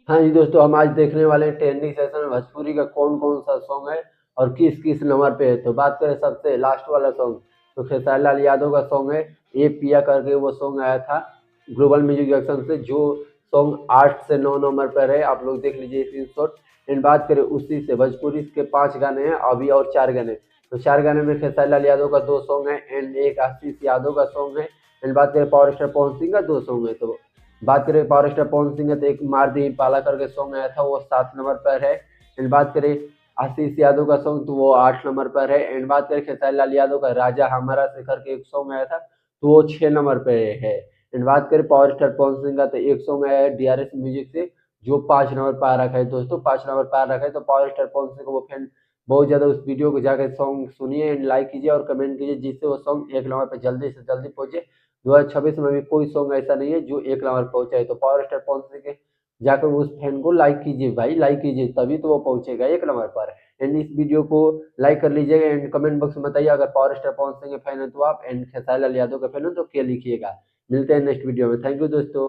हाँ जी दोस्तों, हम आज देखने वाले हैं ट्रेंडिंग सेशन में भोजपुरी का कौन कौन सा सॉन्ग है और किस किस नंबर पे है। तो बात करें सबसे लास्ट वाला सॉन्ग, तो खेसारी लाल यादव का सॉन्ग है ये पिया करके। वो सॉन्ग आया था ग्लोबल म्यूजिक एक्शन से, जो सॉन्ग 8 से 9 नंबर पर है। आप लोग देख लीजिए स्क्रीनशॉट। एंड बात करें उसी से भोजपुरी के 5 गाने हैं अभी और 4 गाने। तो 4 गाने में खेसारी लाल यादव का 2 सॉन्ग है एंड एक आशीष यादव का सॉन्ग है। एंड बात करें पावर स्टार पवन सिंह का 2 सॉन्ग है। तो बात करें पावर स्टार पवन सिंह है तो एक मार दी पाला करके सॉन्ग आया था, वो 7 नंबर पर है। एंड बात करें आशीष यादव का सॉन्ग, तो वो 8 नंबर पर है। एंड बात करें खेसारी लाल यादव का राजा हमारा से करके एक सॉन्ग आया था, तो वो 6 नंबर पे है। एंड बात करें पावर स्टार पवन सिंह का, तो एक सॉन्ग आया है डीआरएस म्यूजिक से, जो 5 नंबर पर आ रखा है दोस्तों, 5 नंबर पर आ रखा है। तो पावर स्टार पवन सिंह को वो फैन बहुत ज़्यादा उस वीडियो को जाकर सॉन्ग सुनिए एंड लाइक कीजिए और कमेंट कीजिए, जिससे वो सॉन्ग 1 नंबर पर जल्दी से जल्दी पहुंचे। 2026 में भी कोई सॉन्ग ऐसा नहीं है जो 1 नंबर पहुंचा है। तो पावर स्टार पवन सिंह के जाकर उस फैन को लाइक कीजिए भाई, लाइक कीजिए, तभी तो वो पहुंचेगा 1 नंबर पर। एंड इस वीडियो को लाइक कर लीजिएगा एंड कमेंट बॉक्स में बताइए अगर पावर स्टार पवन सिंह के फैन है तो आप, एंड खेसारी लाल यादव के फैन हो तो क्या लिखिएगा। मिलते हैं नेक्स्ट वीडियो में। थैंक यू दोस्तों।